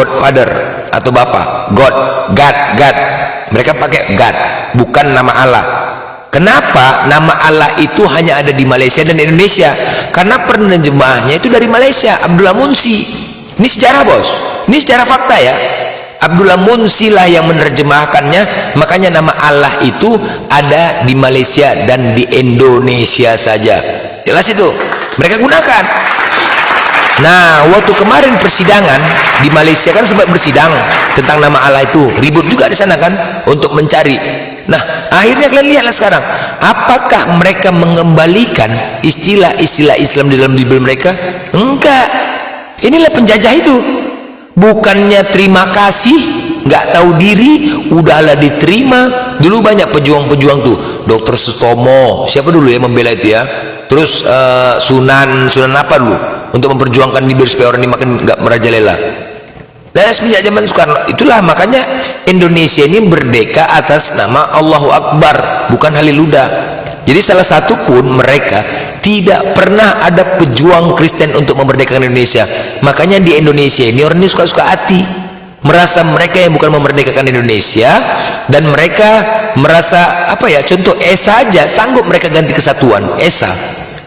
Godfather atau Bapak, God. Mereka pakai God, bukan nama Allah. Kenapa nama Allah itu hanya ada di Malaysia dan Indonesia? Karena penerjemahnya itu dari Malaysia, Abdullah Munsi. Ini sejarah, bos. Ini sejarah fakta ya. Abdullah Munsi lah yang menerjemahkannya. Makanya nama Allah itu ada di Malaysia dan di Indonesia saja. Jelas itu. Mereka gunakan. Nah, waktu kemarin persidangan di Malaysia kan sempat bersidang tentang nama Allah itu. Ribut juga di sana kan untuk mencari. Nah, akhirnya kalian lihatlah sekarang, apakah mereka mengembalikan istilah-istilah Islam di dalam Bible mereka? Enggak. Inilah penjajah itu. Bukannya terima kasih, nggak tahu diri, udahlah diterima. Dulu banyak pejuang-pejuang tuh, Dr. Sutomo, siapa dulu ya membela itu ya. Terus Sunan apa dulu untuk memperjuangkan Bible supaya orang ini makin nggak merajalela. Dan semenjak zaman Soekarno, itulah makanya Indonesia ini merdeka atas nama Allahu Akbar, bukan Haliluda. Jadi salah satu pun mereka tidak pernah ada pejuang Kristen untuk memerdekakan Indonesia. Makanya di Indonesia ini orang ini suka-suka hati, merasa mereka yang bukan memerdekakan Indonesia, dan mereka merasa apa ya, contoh ESA aja sanggup mereka ganti kesatuan. ESA,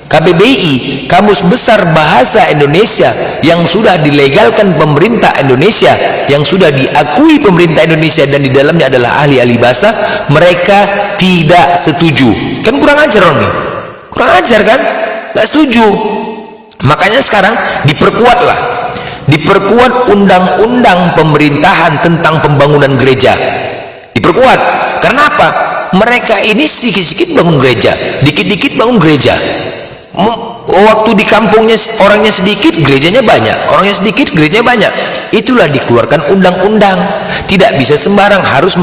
KBBI, Kamus Besar Bahasa Indonesia, yang sudah dilegalkan pemerintah Indonesia, yang sudah diakui pemerintah Indonesia dan di dalamnya adalah ahli-ahli bahasa, mereka tidak setuju. Kan kurang ajar nih, kurang ajar kan, nggak setuju. Makanya sekarang diperkuat undang-undang pemerintahan tentang pembangunan gereja, diperkuat. Karena apa? Mereka ini sedikit-sedikit bangun gereja, dikit-dikit bangun gereja. Waktu di kampungnya orangnya sedikit, gerejanya banyak, orangnya sedikit, gerejanya banyak. Itulah dikeluarkan undang-undang. Tidak bisa sembarang, harus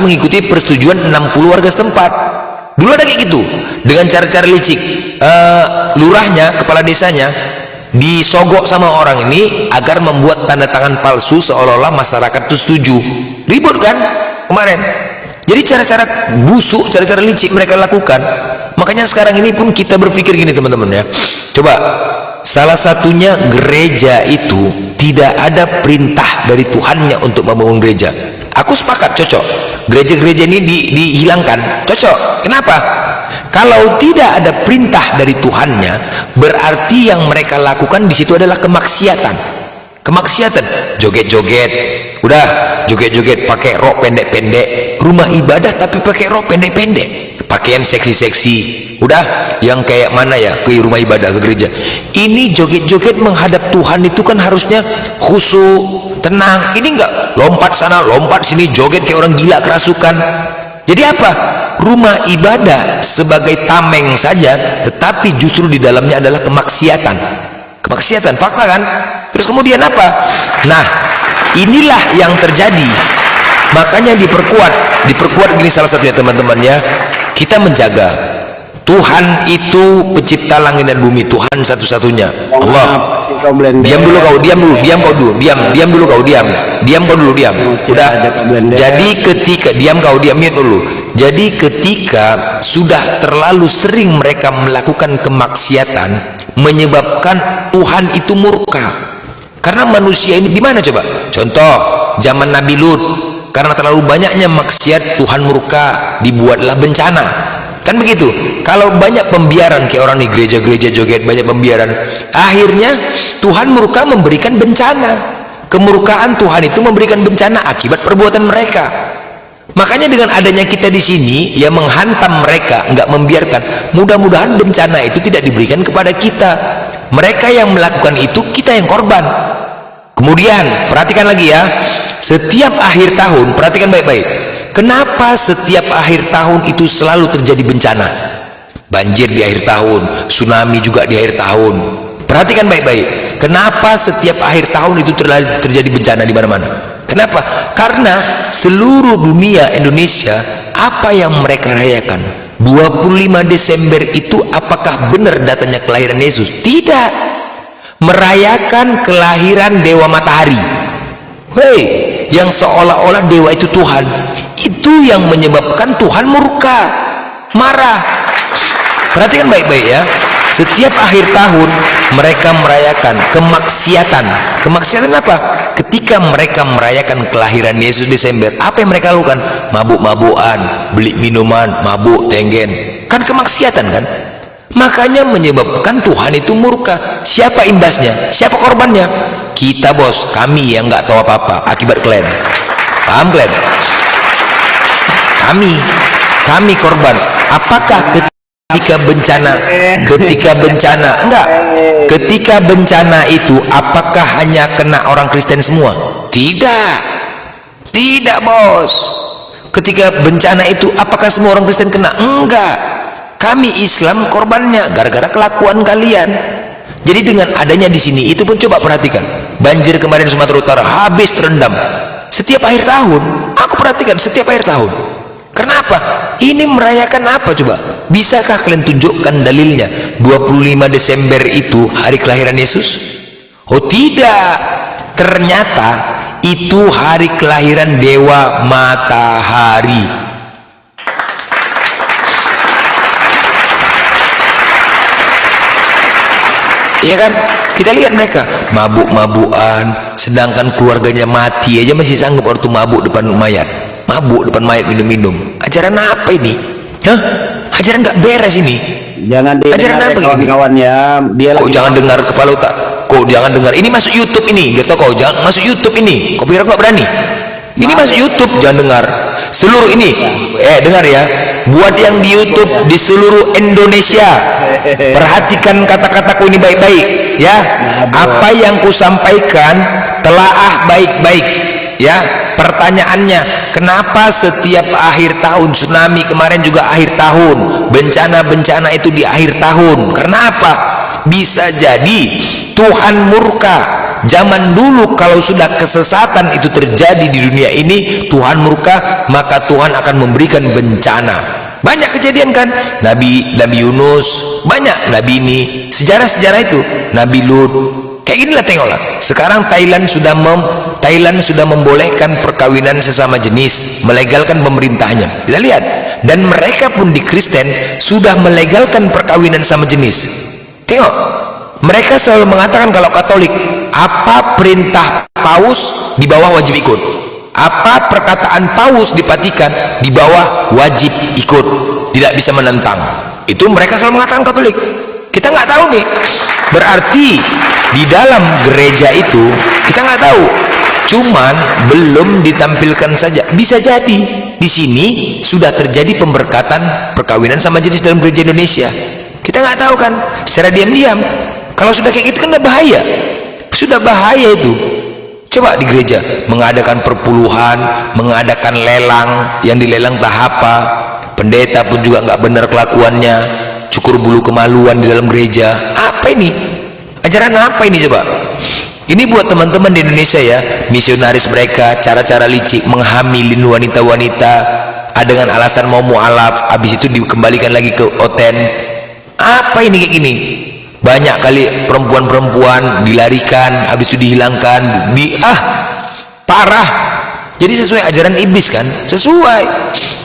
mengikuti persetujuan 60 warga setempat. Dulu ada kayak gitu, dengan cara-cara licik. Lurahnya, kepala desanya disogok sama orang ini agar membuat tanda tangan palsu seolah-olah masyarakat itu setuju. Ribut kan kemarin. Jadi cara-cara busuk, cara-cara licik mereka lakukan. Makanya sekarang ini pun kita berpikir gini teman-teman ya. Coba, salah satunya gereja itu tidak ada perintah dari Tuhannya untuk membangun gereja. Aku sepakat, cocok. Gereja-gereja ini dihilangkan, cocok. Kenapa? Kalau tidak ada perintah dari Tuhannya, berarti yang mereka lakukan di situ adalah kemaksiatan. Kemaksiatan, joget-joget, udah joget-joget pakai rok pendek-pendek, rumah ibadah tapi pakai rok pendek-pendek, pakaian seksi-seksi, udah yang kayak mana ya, ke rumah ibadah, ke gereja. Ini joget-joget menghadap Tuhan itu kan harusnya khusyuk, tenang. Ini enggak, lompat sana lompat sini, joget kayak orang gila, kerasukan. Jadi apa? Rumah ibadah sebagai tameng saja, tetapi justru di dalamnya adalah kemaksiatan. Kemaksiatan, fakta kan? Terus kemudian apa? Nah, inilah yang terjadi. Makanya diperkuat gini salah satunya teman-teman ya. Kita menjaga Tuhan itu pencipta langit dan bumi, Tuhan satu-satunya. Allah. Diam dulu kau, diam dulu kau, diam kau dulu. Udah. Jadi ketika mute dulu. Jadi ketika sudah terlalu sering mereka melakukan kemaksiatan, menyebabkan Tuhan itu murka. Karena manusia ini gimana coba? Contoh zaman Nabi Lut, karena terlalu banyaknya maksiat Tuhan murka, dibuatlah bencana. Kan begitu. Kalau banyak pembiaran kayak orang di gereja-gereja joget, banyak pembiaran, akhirnya Tuhan murka memberikan bencana. Kemurkaan Tuhan itu memberikan bencana akibat perbuatan mereka. Makanya dengan adanya kita di sini yang menghantam mereka, nggak membiarkan, mudah-mudahan bencana itu tidak diberikan kepada kita. Mereka yang melakukan itu, kita yang korban. Kemudian perhatikan lagi ya, setiap akhir tahun, perhatikan baik-baik, kenapa setiap akhir tahun itu selalu terjadi bencana? Banjir di akhir tahun, tsunami juga di akhir tahun. Perhatikan baik-baik, kenapa setiap akhir tahun itu terjadi bencana di mana-mana? Kenapa? Karena seluruh dunia Indonesia, apa yang mereka rayakan 25 Desember itu apakah benar datanya kelahiran Yesus? Tidak. Merayakan kelahiran Dewa Matahari. Hei, yang seolah-olah dewa itu Tuhan. Itu yang menyebabkan Tuhan murka, marah. Perhatikan baik-baik ya. Setiap akhir tahun mereka merayakan kemaksiatan. Kemaksiatan apa? Ketika mereka merayakan kelahiran Yesus Desember, apa yang mereka lakukan? Mabuk-mabukan, beli minuman, mabuk, tenggen. Kan kemaksiatan kan? Makanya menyebabkan Tuhan itu murka. Siapa imbasnya? Siapa korbannya? Kita, bos. Kami yang nggak tahu apa-apa akibat kalian. Paham kalian? Kami korban. Apakah ketika bencana enggak, ketika bencana itu apakah hanya kena orang Kristen semua? Tidak, bos. Ketika bencana itu apakah semua orang Kristen kena? Enggak. Kami Islam korbannya gara-gara kelakuan kalian. Jadi dengan adanya di sini, itu pun coba perhatikan. Banjir kemarin Sumatera Utara habis terendam. Setiap akhir tahun, aku perhatikan setiap akhir tahun. Kenapa? Ini merayakan apa coba? Bisakah kalian tunjukkan dalilnya? 25 Desember itu hari kelahiran Yesus? Oh tidak. Ternyata itu hari kelahiran dewa matahari. Iya kan? Kita lihat mereka mabuk-mabukan, sedangkan keluarganya mati aja masih sanggup waktu mabuk depan mayat. Mabuk depan mayat, minum-minum. Ajaran apa ini? Hah? Ajaran nggak beres ini. Jangan ajaran apa kawan-kawannya. Dia kok jangan dengar kepala otak. Kok jangan dengar. Ini masuk YouTube ini. Gitu kok jangan masuk YouTube ini. Kok pikir kok berani? Ini masuk YouTube, jangan dengar. Seluruh ini, dengar ya. Buat yang di YouTube di seluruh Indonesia, perhatikan kata-kataku ini baik-baik, ya. Apa yang ku sampaikan telaah baik-baik, ya. Pertanyaannya, kenapa setiap akhir tahun, tsunami kemarin juga akhir tahun, bencana-bencana itu di akhir tahun? Karena apa? Bisa jadi Tuhan murka. Zaman dulu kalau sudah kesesatan itu terjadi di dunia ini, Tuhan murka, maka Tuhan akan memberikan bencana. Banyak kejadian kan? Nabi Yunus, banyak nabi ini, sejarah-sejarah itu, Nabi Lut. Kayak ginilah, tengoklah. Sekarang Thailand sudah membolehkan perkawinan sesama jenis, melegalkan pemerintahnya. Kita lihat, dan mereka pun di Kristen sudah melegalkan perkawinan sama jenis. Tengok, mereka selalu mengatakan kalau Katolik, apa perintah Paus di bawah wajib ikut, apa perkataan Paus di Vatikan di bawah wajib ikut, tidak bisa menentang. Itu mereka selalu mengatakan Katolik. Kita nggak tahu nih, berarti di dalam gereja itu kita nggak tahu, cuman belum ditampilkan saja. Bisa jadi di sini sudah terjadi pemberkatan perkawinan sama jenis dalam gereja Indonesia. Kita nggak tahu kan, secara diam-diam. Kalau sudah kayak gitu kan udah bahaya, sudah bahaya itu. Coba di gereja mengadakan perpuluhan, mengadakan lelang, yang dilelang tahap apa, pendeta pun juga nggak benar kelakuannya, cukur bulu kemaluan di dalam gereja. Apa ini? Ajaran apa ini coba? Ini buat teman-teman di Indonesia ya, misionaris mereka, cara-cara licik menghamilin wanita-wanita dengan alasan mau mualaf, habis itu dikembalikan lagi ke oten. Apa ini kayak gini? Banyak kali perempuan-perempuan dilarikan, habis itu dihilangkan, parah. Jadi sesuai ajaran iblis kan? Sesuai.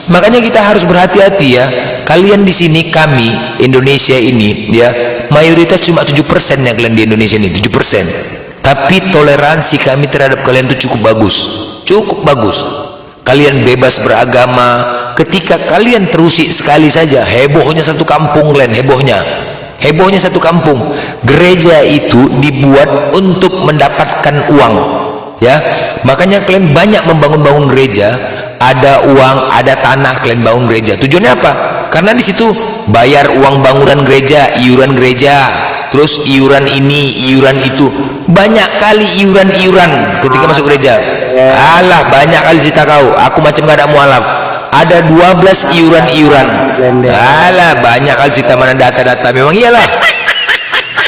Makanya kita harus berhati-hati ya. Kalian di sini, kami Indonesia ini ya, mayoritas cuma 7% yang kalian di Indonesia ini, 7%. Tapi toleransi kami terhadap kalian itu cukup bagus. Cukup bagus. Kalian bebas beragama. Ketika kalian terusik sekali saja, hebohnya satu kampung kalian, hebohnya satu kampung. Gereja itu dibuat untuk mendapatkan uang, ya. Makanya kalian banyak membangun gereja, ada uang, ada tanah, kalian bangun gereja. Tujuannya apa? Karena di situ bayar uang bangunan gereja, iuran gereja, terus iuran ini, iuran itu. Banyak kali iuran ketika masuk gereja. Alah, banyak kali cerita kau, aku macam gak ada mualaf. Ada 12 iuran. Alah, banyak kali cerita, mana data-data. Memang iyalah.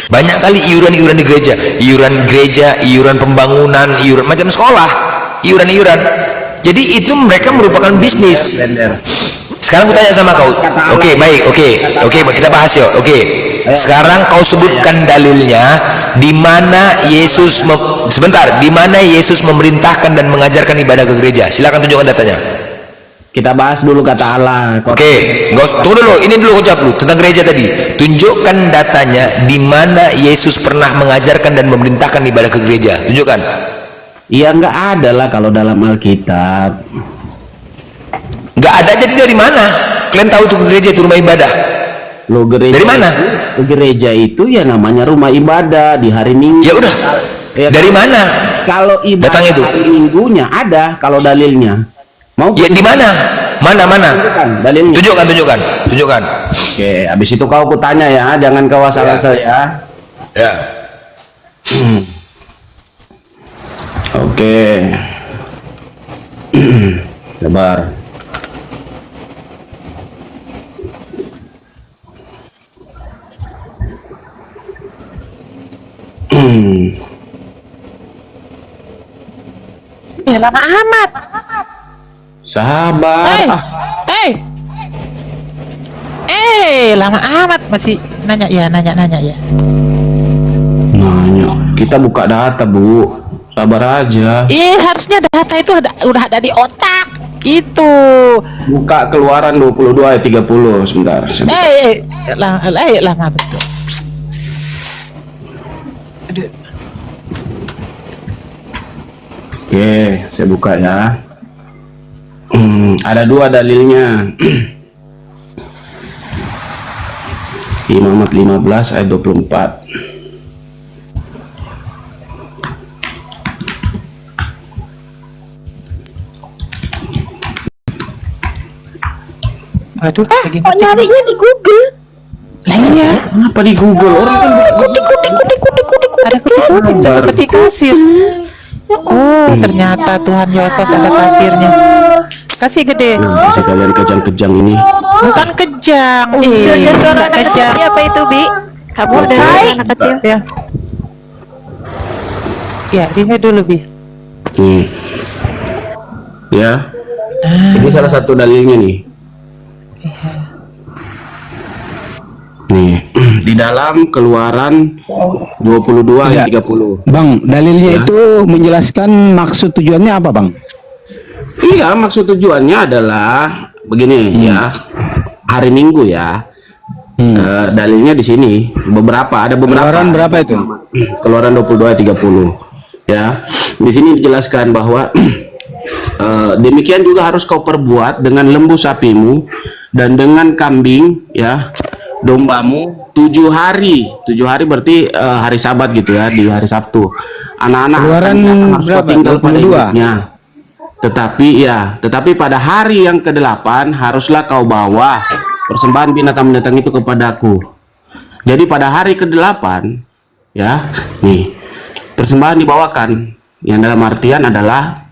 Banyak kali iuran di gereja. Iuran gereja, iuran pembangunan, iuran macam sekolah, iuran. Jadi itu mereka merupakan bisnis. Sekarang aku tanya sama kau. Oke, baik. Oke, kita bahas yuk. Oke. Sekarang kau sebutkan dalilnya di mana Yesus di mana Yesus memerintahkan dan mengajarkan ibadah ke gereja. Silakan tunjukkan datanya. kita bahas dulu kata Allah. Oke, tunggu dulu. Ini dulu ucap dulu tentang gereja tadi. Tunjukkan datanya di mana Yesus pernah mengajarkan dan memerintahkan ibadah ke gereja. Tunjukkan. Ya nggak ada lah kalau dalam Alkitab. Nggak ada, jadi dari mana? Kalian tahu tuh gereja itu rumah ibadah? Lo gereja Dari mana? Gereja itu ya namanya rumah ibadah di hari Minggu. Ya udah. Ya, Dari mana? Kalau ibadah Datang itu? hari Minggunya ada kalau dalilnya. Mau Ya di mana? Mana? tunjukkan dalilnya. Tunjukkan. Oke, habis itu kau kutanya ya, jangan kau asal-asal ya. Ya. Oke. Sabar. Lama amat. Sabar. Lama amat masih nanya ya. Nanya. Kita buka data, Bu. Sabar aja. Harusnya data itu udah ada di otak. Gitu. Buka Keluaran 22 ayat 30 sebentar. Lama betul. Aduh. Oke, saya buka ya. Ada dua dalilnya. Imamat 15 ayat 24. Waduh, Kok nyarinya di Google? Lah iya, Kenapa di Google? Orang kan Kutik. ada kutip-kutip seperti kasir. Oh, ternyata Tuhan Yesus ada kasirnya. Kasih gede. masih kalian kejang-kejang ini. Bukan kejang. Itu ada suara anak kecil kejang. apa itu, Bi? Kamu ada suara anak kecil? Ya. Ya, dia dulu, Bi. Nih. Ya. Ini salah satu dalilnya nih. Nih, di dalam Keluaran 22 ayat 30. Bang, dalilnya itu menjelaskan maksud tujuannya apa, Bang? Iya, maksud tujuannya adalah begini ya. Hari Minggu ya. Dalilnya di sini ada beberapa. Keluaran berapa itu? Keluaran 22 ayat 30. Ya. Di sini dijelaskan bahwa demikian juga harus kau perbuat dengan lembu sapimu dan dengan kambing ya, dombamu 7 hari. 7 hari berarti hari Sabat gitu ya, di hari Sabtu. Anak-anak Keluaran harus kau berapa? tinggal pada 22? induknya. Tetapi pada hari yang ke-8 haruslah kau bawa persembahan binatang-binatang itu kepadaku. Jadi pada hari ke-8 ya, nih persembahan dibawakan yang dalam artian adalah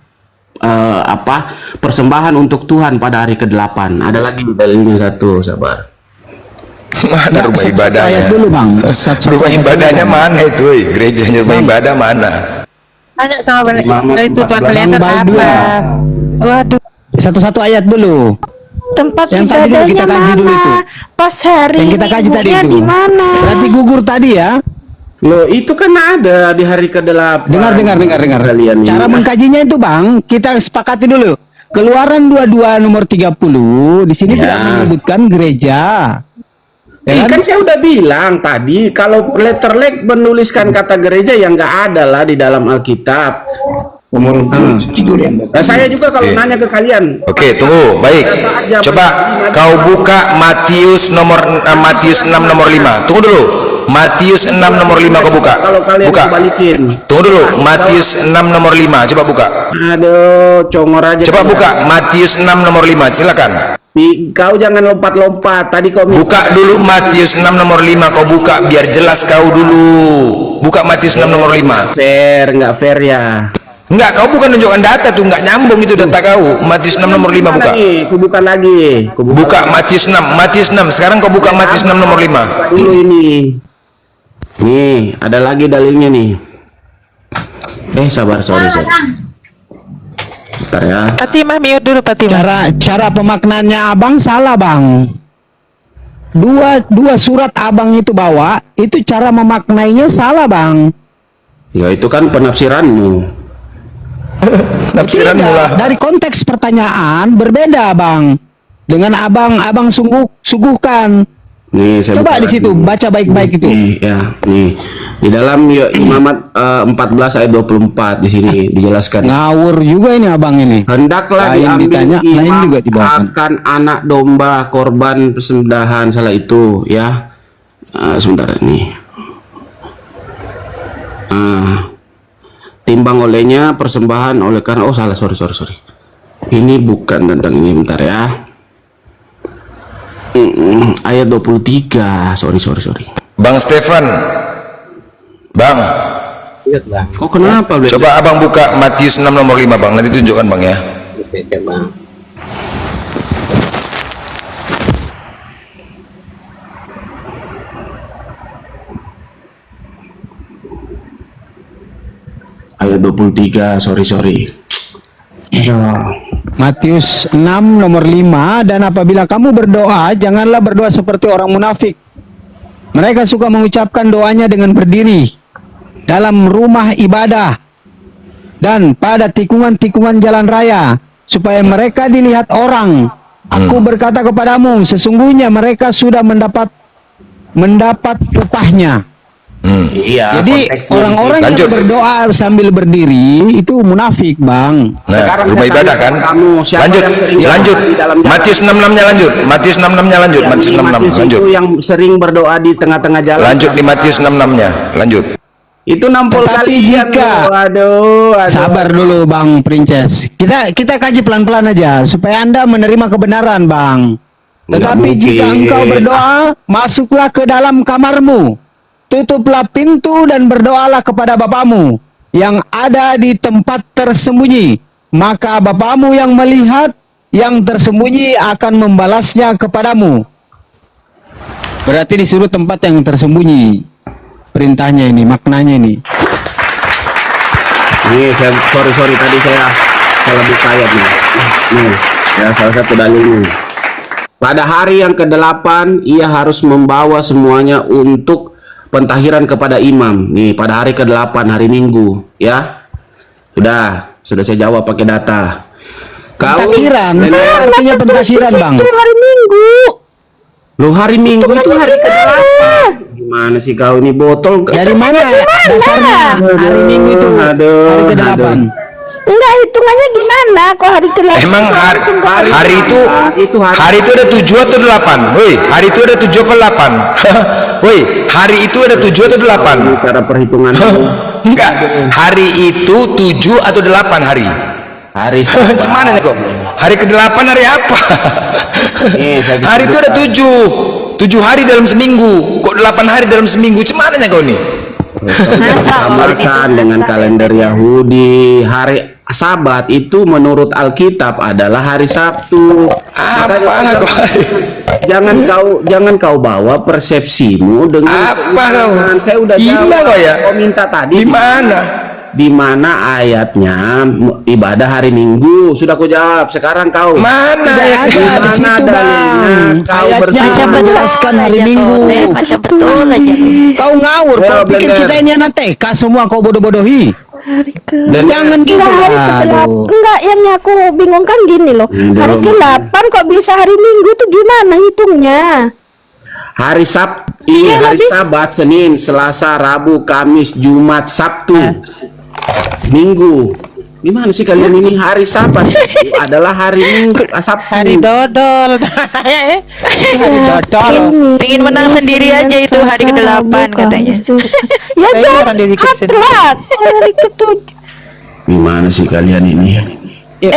persembahan untuk Tuhan pada hari ke-8. Ada lagi dalilnya satu, sabar. Mana rumah ibadahnya? Ayat dulu, Bang. Rumah ibadahnya mana itu? Gerejanya rumah ibadah mana? Tanya sama Imamat itu Tuhan 14. kelihatan Bang, apa? Waduh. Satu-satu ayat dulu. Tempat Yang tadi dulu kita ibadahnya kaji dulu itu. mana? Pas hari Yang kita kaji tadi Minggunya itu. di mana? Berarti gugur tadi ya. Loh, itu kan ada di hari ke-8. Dengar. Kalian ini. Cara mengkajinya itu, Bang, kita sepakati dulu. Keluaran 22 nomor 30 di sini Ya. tidak menyebutkan gereja. Ya Kan saya udah bilang tadi kalau letterlek menuliskan kata gereja yang nggak ada lah di dalam Alkitab. Nah, saya juga kalau Oke. nanya ke kalian, Oke, tunggu. Baik. Coba kau buka Matius 6 nomor 5. Tunggu dulu. Matius 6 nomor 5 kau buka. kalau kalian Buka. kebalikin. Tunggu dulu. Matius 6 nomor 5. Coba buka. Aduh, congor aja. Coba kalian. buka Matius 6 nomor 5. Silakan. Kau jangan lompat-lompat. Tadi kau Buka dulu Matius 6 nomor 5. Kau buka biar jelas kau dulu. Buka Matius 6 nomor 5. nggak fair ya. Enggak, kau bukan nunjukkan data tuh, enggak nyambung itu data kau. Matius 6 nomor 5 buka. Aku buka lagi. Buka Matius 6. Matius 6. Sekarang kau buka Matius 6 nomor 5. Dulu ini. Nih, ada lagi dalilnya nih. Sabar, sorry. Bentar ya. Fatimah mute dulu Fatimah. Cara pemaknaannya Abang salah, Bang. Dua surat Abang itu bawa, itu cara memaknainya salah, Bang. Ya itu kan penafsiranmu. Tafsiran Tidak, mula. dari konteks pertanyaan berbeda bang dengan abang suguhkan. Nih, saya Coba buka di situ lagi. baca baik-baik itu. Nih, ya, nih. Di dalam Imamat 14 ayat 24 di sini dijelaskan. Ngawur juga ini abang ini. Hendaklah Lain diambil ditanya, lain imam juga dibawakan. akan anak domba korban persembahan salah itu, ya. Sebentar nih. Timbang olehnya persembahan oleh karena salah, sorry. Ini bukan tentang ini, bentar ya. Ayat 23, sorry. Bang Stefan, Bang, Kok kenapa? coba abang buka Matius 6 nomor 5 bang, nanti tunjukkan bang ya. Ayat 23, sorry. Matius 6 nomor 5, dan apabila kamu berdoa, janganlah berdoa seperti orang munafik. Mereka suka mengucapkan doanya dengan berdiri dalam rumah ibadah dan pada tikungan-tikungan jalan raya, supaya mereka dilihat orang. Aku berkata kepadamu, sesungguhnya mereka sudah mendapat upahnya. Iya. Jadi konteksnya orang-orang Lanjut. yang berdoa sambil berdiri itu munafik, bang. Nah, Sekarang rumah saya ibadah tanya kan. kamu, siapa Lanjut, yang sering lanjut. berdoa di dalam jalan? Matius 66-nya lanjut. Matius 66-nya lanjut. Matius 66, Matius lanjut. itu yang sering berdoa di tengah-tengah jalan. Lanjut di Matius 66-nya, lanjut. Itu nampol Tetapi kali jika- aduh. Sabar dulu bang Princess. Kita kaji pelan-pelan aja supaya Anda menerima kebenaran, bang. Tetapi mungkin. jika engkau berdoa, masuklah ke dalam kamarmu, tutuplah pintu dan berdoalah kepada Bapamu yang ada di tempat tersembunyi. Maka Bapamu yang melihat yang tersembunyi akan membalasnya kepadamu. Berarti disuruh tempat yang tersembunyi. Perintahnya ini, maknanya ini. Nih, sorry tadi saya salah buka ayat nih. Nih, ya salah satu dalilnya. Pada hari yang ke-8 ia harus membawa semuanya untuk pentahiran kepada imam. Nih, pada hari ke-8 hari Minggu, ya. Sudah saya jawab pakai data. Pentahiran, artinya pentahiran, bang. Hari Minggu. Loh, hari Minggu itu hari ke-8. Gimana sih kau ini botol? Dari mana dasarnya hari Minggu itu hari ke-8? Enggak, hitungannya gimana? Kok hari ke-8? Emang hari itu hari hari itu ada 7 atau 8? Woi, hari itu ada 7 atau 8? Woi, hari itu ada 7 atau 8? cara perhitungan Enggak, hari itu 7 atau 8 hari? hari Cuman kok? Hari ke-8 hari apa? Hari itu ada 7 hari dalam seminggu. Kok 8 hari dalam seminggu? Cuman kau nih? Samakan dengan kalender Yahudi. Hari Sabat itu menurut Alkitab adalah hari Sabtu. Apa kau? Jangan kau bawa persepsimu dengan Apa kau? Saya udah Gila jawab. kau ya? Kau minta tadi Di mana? di mana ayatnya ibadah hari Minggu? Sudah kau jawab. Sekarang kau Mana Tidak ya? ada di Mana situ, bang. dalilnya? Kau Ayatnya bertanya. menjelaskan hari Minggu. Baca betul aja. Kau ngawur, Ya, kau pikir bener. kita ini anak TK semua, kau bodoh-bodohi. Hari ke Dan- Jangan gitu. Enggak, hari ke-8. Aduh. Enggak, yang aku bingung kan gini loh. Hari ke-8 kok bisa hari Minggu tuh gimana hitungnya? Hari Sabtu, ini hari Sabat, Senin, Selasa, Rabu, Kamis, Jumat, Sabtu, Minggu. Gimana sih kalian ini? Hari Sabat itu adalah hari Minggu, Sabtu. Hari dodol. Hari dodol. Pengen menang sendiri aja itu hari ke-8 katanya. Ya Saya jawab orang diri sendiri. telat. Hari ke-7. Gimana sih kalian ini?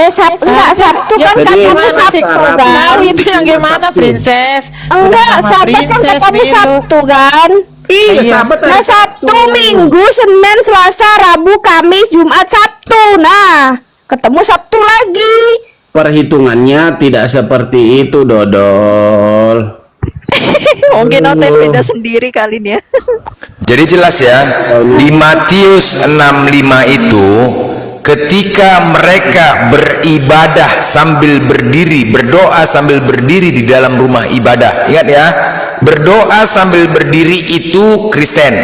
Sabtu enggak, Sabtu kan Jadi, katanya mana Sabtu sih? kan? Tahu itu yang gimana, Princess? Enggak, Udah sama Sabat kan Princess, katanya Milo. Sabtu kan? Iya, Sabat hari Nah, Sabtu, Minggu, Senin, Selasa, Rabu, Kamis, Jumat, Sabtu. Nah, ketemu Sabtu lagi. Perhitungannya tidak seperti itu, Dodol. Mungkin hotel beda sendiri kali ini ya. Jadi jelas ya, di Matius 65 itu ketika mereka beribadah sambil berdiri, berdoa sambil berdiri di dalam rumah ibadah. Ingat ya, berdoa sambil berdiri itu Kristen,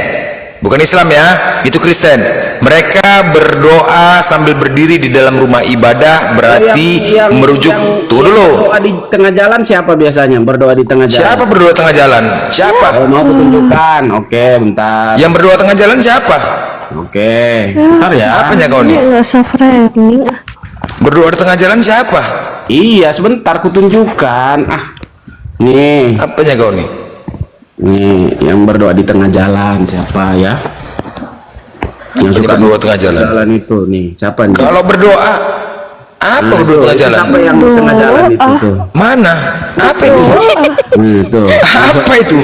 bukan Islam ya, itu Kristen. Mereka berdoa sambil berdiri di dalam rumah ibadah berarti merujuk. Tunggu dulu. Berdoa di tengah jalan siapa biasanya berdoa di tengah jalan? Siapa berdoa tengah jalan? Siapa? Oh, mau kutunjukkan. Oke, bentar. Yang berdoa tengah jalan siapa? Oke, bentar ya. Apanya kau nih? Nggak usah framing. Berdoa di tengah jalan siapa? Iya, sebentar kutunjukkan. Nih, Apanya kau nih? nih yang berdoa di tengah jalan siapa ya? Yang Ini berdoa tengah jalan. jalan itu nih, siapa nih? Kalau berdoa, apa berdoa tengah jalan? Siapa yang di tengah jalan itu tuh? Mana? Apa itu? Tuh. Apa itu?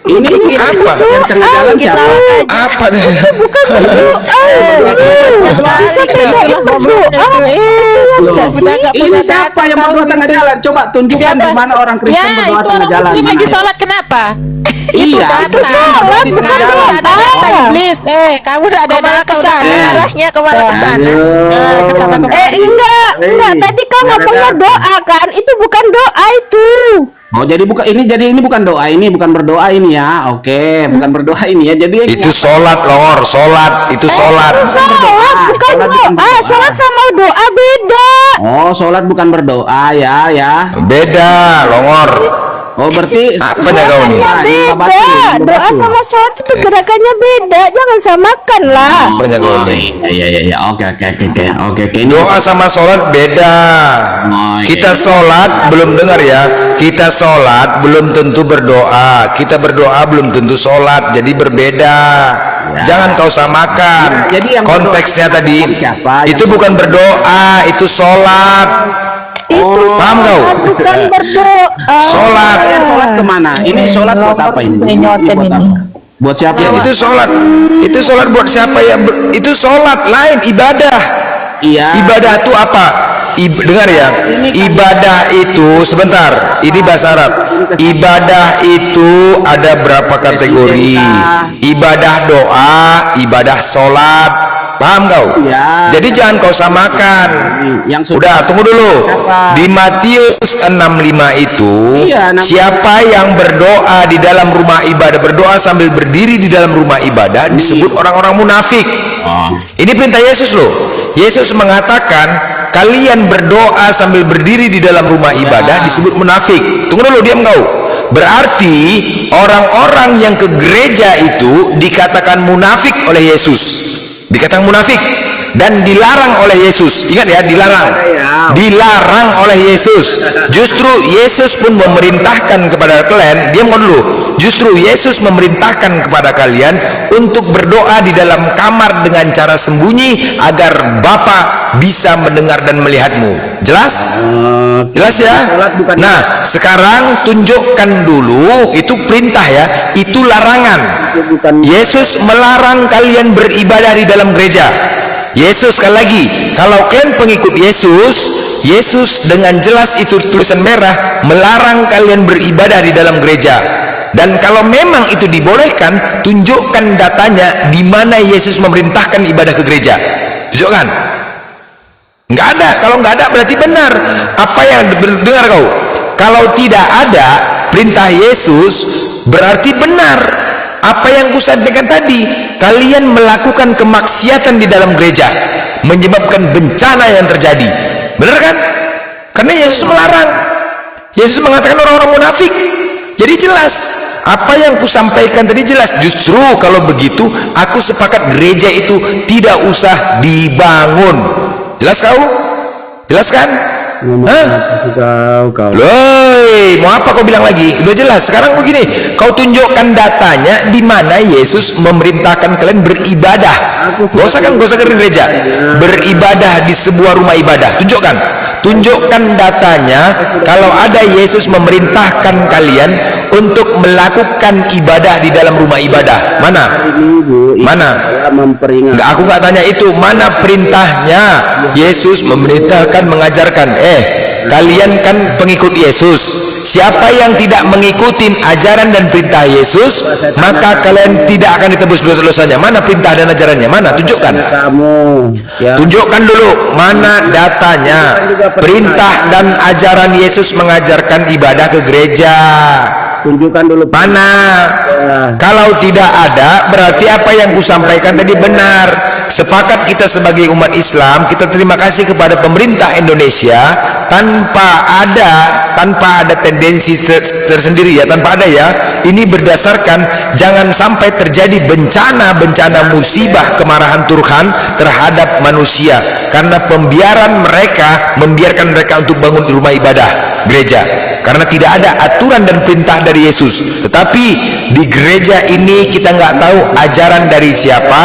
Ini Apa? yang tengah jalan siapa? Apa? Bukan berdoa. Bisa bedain berdoa. Itu yang nggak sih? Ini siapa yang berdoa tengah jalan? Coba tunjukkan di mana orang Kristen Ya, berdoa itu tengah orang jalan. muslim lagi Mana? sholat kenapa? Iya, Itu sholat, di bukan tengah jalan. doa. Iblis, kamu udah ada kesana. Arahnya kemana kesana? Kesana. Enggak. Tadi kau ngomongnya doa kan? Itu bukan doa itu. Oh, jadi ini bukan doa, ini bukan berdoa ini ya. Oke, bukan berdoa ini ya. Jadi Itu sholat, Lor. Sholat. Itu sholat. Sholat bukan Sholat bukan doa. berdoa. Sholat sama doa beda. Oh, sholat bukan berdoa ya, ya. Beda, Longor. Oh, berarti Apanya kau nih? Gerakannya beda. Doa sama sholat itu gerakannya beda. Jangan samakan lah. Apanya kau nih? Iya. Oke. Ini Doa sama sholat beda. Oh, iya. Kita sholat belum dengar ya. Kita sholat belum tentu berdoa. Kita berdoa belum tentu sholat. Jadi berbeda. Jangan kau samakan. Ya, jadi yang konteksnya berdoa tadi siapa? itu Yang bukan berdoa, itu sholat. Itu Paham kau? sholat bukan berdoa. Sholat. sholat kemana? Ini sholat buat apa ini? Buat apa? Buat siapa? Ya, itu sholat. Itu sholat buat siapa ya? Itu sholat lain ibadah. Iya. Ibadah itu apa? Dengar ya, ibadah itu sebentar. Ini bahasa Arab. Ibadah itu ada berapa kategori? Ibadah doa, ibadah sholat. Paham kau? Iya. Jadi jangan kau samakan. Yang Udah, tunggu dulu. Di Matius 65 itu, Iya, siapa yang berdoa di dalam rumah ibadah, berdoa sambil berdiri di dalam rumah ibadah, disebut orang-orang munafik. Ini perintah Yesus loh. Yesus mengatakan, kalian berdoa sambil berdiri di dalam rumah ibadah disebut munafik. Tunggu dulu, diam kau. Berarti orang-orang yang ke gereja itu dikatakan munafik oleh Yesus. Dikatakan munafik dan dilarang oleh Yesus. Ingat ya, dilarang oleh Yesus. Justru Yesus pun memerintahkan kepada kalian, diam dulu. Justru Yesus memerintahkan kepada kalian untuk berdoa di dalam kamar dengan cara sembunyi agar Bapa bisa mendengar dan melihatmu. Jelas? Jelas ya? Nah, sekarang tunjukkan dulu, itu perintah ya, itu larangan. Yesus melarang kalian beribadah di dalam gereja. Yesus, sekali lagi, kalau kalian pengikut Yesus, Yesus dengan jelas itu tulisan merah melarang kalian beribadah di dalam gereja. Dan kalau memang itu dibolehkan, tunjukkan datanya di mana Yesus memerintahkan ibadah ke gereja. Tunjukkan. Nggak ada. Kalau nggak ada berarti benar. Apa yang dengar kau? Kalau tidak ada perintah Yesus, berarti benar apa yang kusampaikan tadi. Kalian melakukan kemaksiatan di dalam gereja, menyebabkan bencana yang terjadi. Benar kan? Karena Yesus melarang. Yesus mengatakan orang-orang munafik. Jadi jelas apa yang kusampaikan tadi, jelas. Justru kalau begitu aku sepakat gereja itu tidak usah dibangun. Jelas kau? Jelas kan? Hah? Loi, mau apa kau bilang lagi? Udah jelas. Sekarang begini, kau tunjukkan datanya di mana Yesus memerintahkan kalian beribadah. Gak usah ke gereja. Beribadah di sebuah rumah ibadah. Tunjukkan datanya kalau ada Yesus memerintahkan kalian untuk melakukan ibadah di dalam rumah ibadah. Mana? Enggak, aku nggak tanya itu. Mana perintahnya? Yesus memerintahkan, mengajarkan. Kalian kan pengikut Yesus. Siapa yang tidak mengikuti ajaran dan perintah Yesus, maka kalian tidak akan ditebus dosa-dosanya. Mana perintah dan ajarannya? Mana? Tunjukkan. Tunjukkan dulu mana datanya. Perintah dan ajaran Yesus mengajarkan ibadah ke gereja. Tunjukkan dulu. Mana? Kalau tidak ada, berarti apa yang kusampaikan tadi benar. Sepakat kita sebagai umat Islam, kita terima kasih kepada pemerintah Indonesia tanpa ada tendensi tersendiri ya, tanpa ada ya. Ini berdasarkan jangan sampai terjadi bencana musibah kemarahan Tuhan terhadap manusia karena membiarkan mereka untuk bangun di rumah ibadah gereja, karena tidak ada aturan dan perintah dari Yesus. Tetapi di gereja ini kita nggak tahu ajaran dari siapa,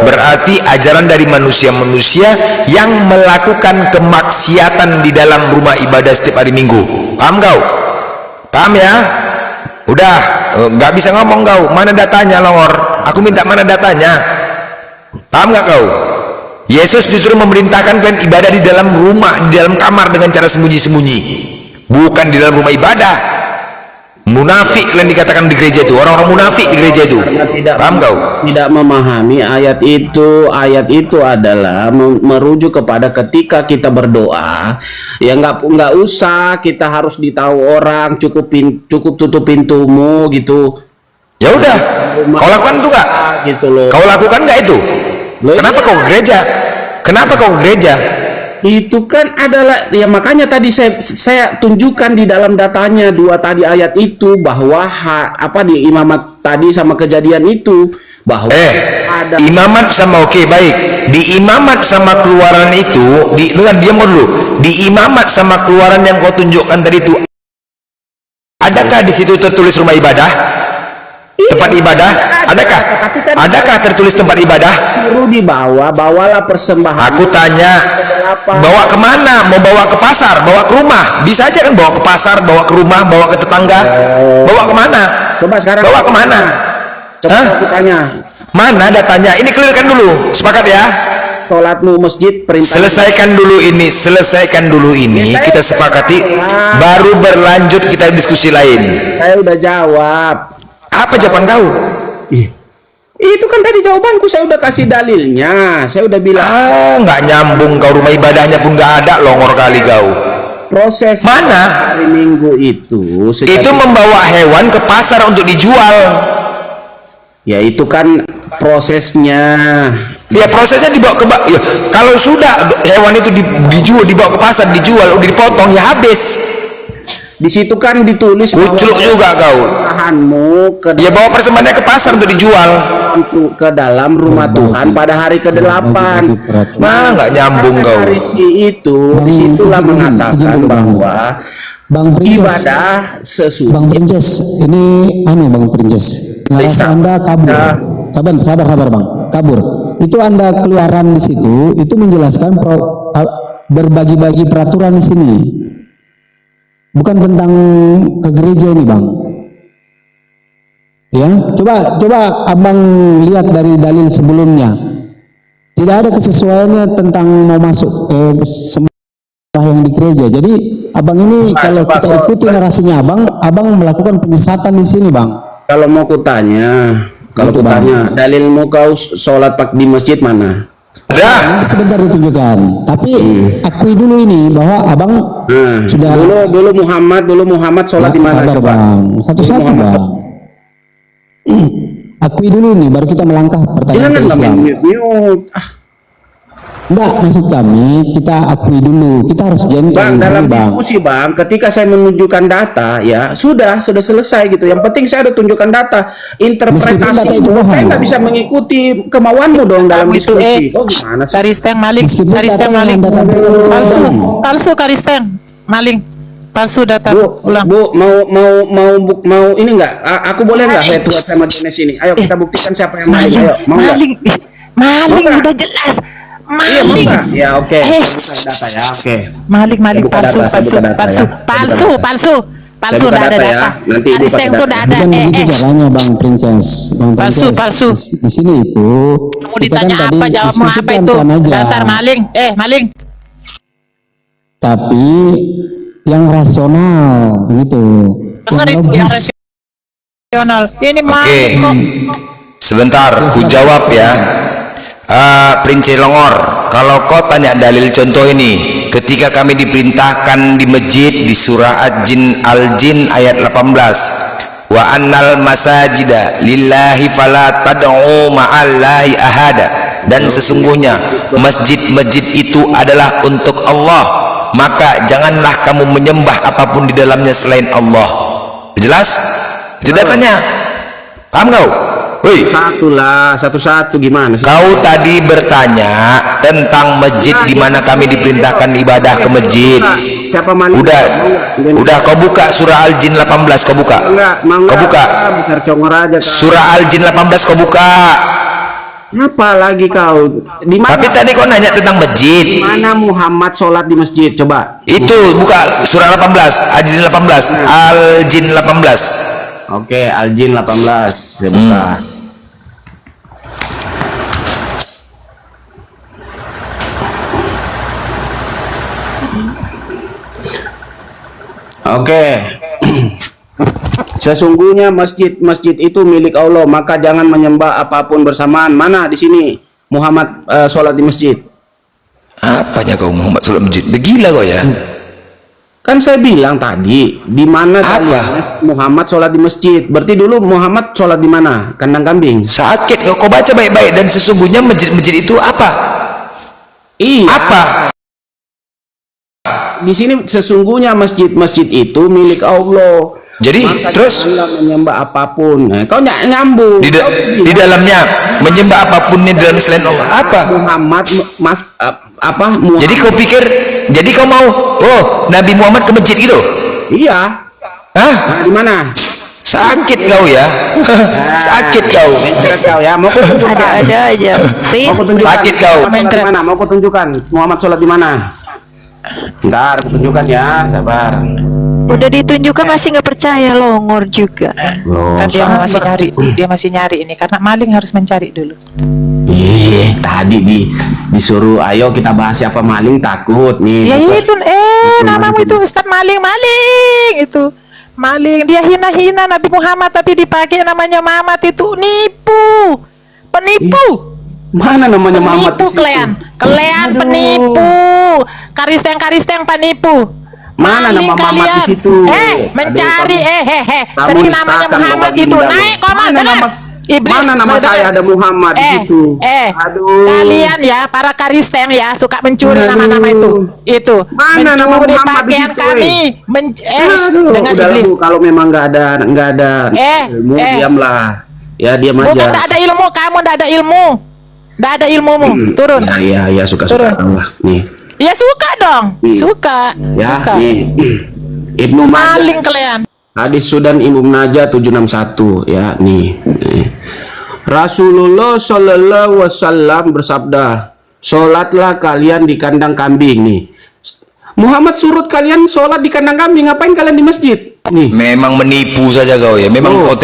berarti ajaran dari manusia-manusia yang melakukan kemaksiatan di dalam rumah ibadah setiap hari Minggu. Paham kau? Paham ya? Udah, nggak bisa ngomong kau. Mana datanya, Longor? Aku minta mana datanya? Paham nggak kau? Yesus disuruh memerintahkan kalian ibadah di dalam rumah, di dalam kamar dengan cara sembunyi-sembunyi, bukan di dalam rumah ibadah. Munafik kalian dikatakan di gereja itu, orang-orang munafik di gereja itu. Paham kau? Tidak memahami ayat itu. Ayat itu adalah merujuk kepada ketika kita berdoa, ya nggak usah kita harus ditahu orang, cukup tutup pintumu gitu. Ya udah, kau lakukan itu nggak? Gitu loh. Kau lakukan nggak itu? Kenapa kau ke gereja? Kenapa kau ke gereja? Itu kan adalah ya, makanya tadi saya tunjukkan di dalam datanya dua tadi ayat itu bahwa di imamat tadi sama kejadian itu bahwa ada imamat sama baik. Di imamat sama keluaran itu, diam dulu. Di imamat sama keluaran yang kau tunjukkan tadi itu, adakah di situ tertulis rumah ibadah? Tempat ibadah? Adakah tertulis tempat ibadah? Suruh bawalah persembahan. Aku tanya, bawa kemana? Mau bawa ke pasar, bawa ke rumah? Bisa aja kan, bawa ke pasar, bawa ke rumah, bawa ke tetangga. Bawa kemana? Coba sekarang bawa kemana? Coba aku tanya. Mana datanya? Ini clearkan dulu. Sepakat ya? Sholatmu masjid perintah. Selesaikan dulu ini. Kita sepakati, baru berlanjut kita diskusi lain. Saya udah jawab. Apa jawaban kau? Itu kan tadi jawabanku, saya udah kasih dalilnya. Saya udah bilang. Nggak nyambung kau, rumah ibadahnya pun nggak ada, longor kali kau. Proses mana? Hari Minggu itu membawa hewan ke pasar untuk dijual. Ya itu kan prosesnya. Ya prosesnya dibawa ke ya, kalau sudah hewan itu dibawa ke pasar, dijual, udah dipotong ya habis. Di situ kan ditulis kucluk juga kau. Persembahanmu ya bawa persembahannya ke pasar untuk dijual ke dalam rumah Tuhan pada hari ke-8. Nah, nggak nyambung kau. Disitulah mengatakan bahwa ibadah sesudah. Bang Princes, ini Bang Princes. Narasi Anda kabur. Sabar Bang. Kabur. Itu Anda keluaran di situ, itu menjelaskan berbagi-bagi peraturan di sini. Bukan tentang ke gereja ini, Bang. Ya, coba Abang lihat dari dalil sebelumnya. Tidak ada kesesuaiannya tentang mau masuk ke sembah yang di gereja. Jadi, Abang ini kalau kita ikuti narasinya Abang melakukan penyesatan di sini, Bang. Kalau mau kutanya, dalilmu kau sholat di masjid mana? Ada. Sebentar ditunjukkan. Tapi akui dulu ini bahwa Abang sudah dulu Muhammad sholat di mana? Sabar, Bang. Satu-satu, Bang. Akui dulu nih, baru kita melangkah pertanyaan ke Islam. Enggak, maksud kami kita akui dulu, kita harus gentle dalam Bang. diskusi Bang, ketika saya menunjukkan data ya sudah selesai gitu. Yang penting saya ada tunjukkan data, interpretasi itu saya nggak bisa mengikuti kemauanmu dong dalam diskusi. Kok gimana sih? Karisteng maling, palsu karisteng maling, palsu data. Ulang. Bu, mau ini nggak? Aku boleh nggak head to head sama Dinas ini? Ayo kita buktikan siapa yang maling. Ayo, maling udah jelas. Maling. Ya oke. Data ya, oke. Maling palsu enggak ada data. Nanti Karisteng tuh enggak ada. Begitu caranya Bang Princes. Palsu. Di sini itu kamu ditanya apa, jawabmu apa itu? Dasar maling. Maling. Tapi yang rasional gitu. Dengar itu yang rasional. Ini maling kok. Sebentar, ku jawab ya. Prince Longor, kalau kau tanya dalil contoh ini, ketika kami diperintahkan di masjid di surah Al-Jin ayat 18, wa annal masajida lillahi fala tad'u ma'allahi ahada, dan sesungguhnya masjid-masjid itu adalah untuk Allah, maka janganlah kamu menyembah apapun di dalamnya selain Allah. Jelas? Itu datanya. Paham kau? Woi, satu-satu gimana sih? kau tadi bertanya tentang masjid di mana kami diperintahkan ibadah ke masjid. Siapa maling? Udah kau buka surah Al-Jin 18, kau buka. Kau buka. Besar congor aja. Surah Al-Jin 18 kau buka. Apa lagi kau? Di mana? Tapi tadi kau nanya tentang masjid. Mana Muhammad sholat di masjid? Coba. Itu buka surah 18, Al-Jin 18, Al-Jin 18. Oke, Al-Jin 18. Saya buka. Oke. Sesungguhnya masjid-masjid itu milik Allah, maka jangan menyembah apapun bersamaan. Mana di sini Muhammad sholat di masjid? Apanya kau Muhammad sholat masjid? Gila kau ya. Kan saya bilang tadi, di mana Apa? kalian Muhammad sholat di masjid? Berarti dulu Muhammad sholat di mana? Kandang kambing. Sakit kau baca baik-baik. Dan sesungguhnya masjid-masjid itu apa? Iya. Apa? Di sini sesungguhnya masjid-masjid itu milik Allah. Jadi Maka terus janganlah menyembah apapun. Nah, kau nggak nyambung. di dalamnya menyembah apapun di dalam selain Allah apa? Muhammad Muhammad. Jadi kau pikir, jadi kau mau, oh Nabi Muhammad ke masjid gitu? Iya. Hah? Nah, di mana? Sakit kau ya. Sakit kau. Kau ya, mau kau tunjukkan? Ada aja. Mau kau tunjukkan? Sakit kau. Sholat di mana? Mau kau tunjukkan Muhammad sholat di mana? Ntar aku tunjukkan ya, sabar. Udah ditunjukkan masih nggak percaya, longor juga. Kan dia masih nyari ini karena maling harus mencari dulu. Tadi disuruh ayo kita bahas siapa maling, takut nih. Ya itu namamu itu Ustadz maling itu. Maling, dia hina-hina Nabi Muhammad tapi dipakai namanya Muhammad, itu nipu. Penipu. Mana namanya Muhammad? Penipu kalian penipu. Karisteng penipu. Mana nama Muhammad di situ? Mencari kamu sering namanya nistakan Muhammad Bapak itu Dinda. naik koman. Mana nama saya ada Muhammad di situ? Aduh. Kalian ya para karisteng ya suka mencuri nama-nama itu. Mana nama mencuri Muhammad di pakaian situ, kami. Dengan udah iblis. Bu, kalau memang nggak ada ilmu, diamlah. Ya diam aja. Bukan tidak ada ilmu, kamu tidak ada ilmu. Tidak ada ilmumu. Turun. Ya suka-suka Allah. Nih. Ya suka dong. Suka. Ya, Suka. nih. Ibnu Majah. Maling kalian. Hadis Sudan Ibnu Najah 761 ya nih. Rasulullah Shallallahu Alaihi Wasallam bersabda, sholatlah kalian di kandang kambing nih. Muhammad surut kalian sholat di kandang kambing, ngapain kalian di masjid? Nih. Memang menipu saja kau ya. Memang kau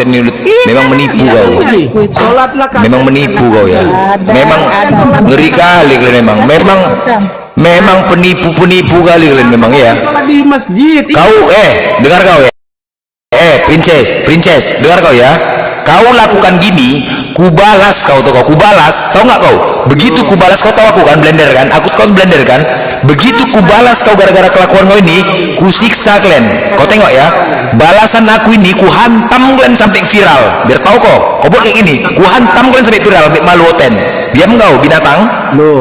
memang menipu kau. Sholatlah kalian. Memang menipu kau ya. Memang ngeri kali kalian memang penipu kali kalian memang ya. Sholat di masjid. Kau dengar kau ya. Princess, dengar kau ya. Kau lakukan gini, kubalas kau kubalas, tahu nggak kau? Begitu kubalas kau tahu aku kan blender kan, aku kau blender kan. Begitu kubalas kau gara-gara kelakuan kau ini, kusiksa kalian. Kau tengok ya, balasan aku ini kuhantam kalian sampai viral. Biar tahu kau buat kayak gini, kuhantam kalian sampai viral, sampai malu oten. Diam kau binatang.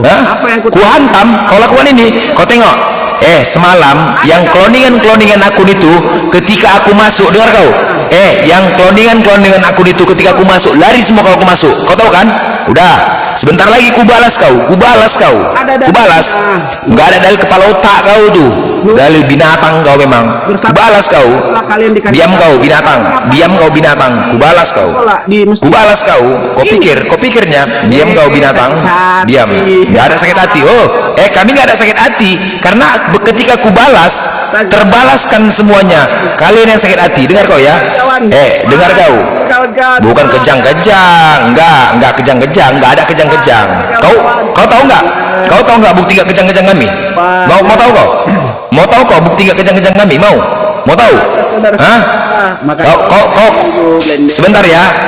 Apa yang Kuhantam, kau lakukan ini, kau tengok. Semalam yang cloningan akun itu ketika aku masuk, dengar kau, yang cloningan akun itu ketika aku masuk, lari semua kalau aku masuk, kau tahu kan? Udah, sebentar lagi kubalas kau, kubalas, nggak ada dalil kepala otak kau tuh, dalil binatang kau memang, kubalas kau, diam kau binatang, kubalas kau, kau pikirnya, diam kau binatang, diam, nggak ada sakit hati, kami nggak ada sakit hati, karena ketika kubalas, terbalaskan semuanya, kalian yang sakit hati, dengar kau ya, dengar kau, bukan kejang-kejang, enggak kejang-kejang, enggak ada kejang-kejang. Kau tahu nggak bukti nggak kejang-kejang kami? Mau tahu kau? Mau tahu kau bukti nggak kejang-kejang kami? Mau tahu? Hah? Kau sebentar ya.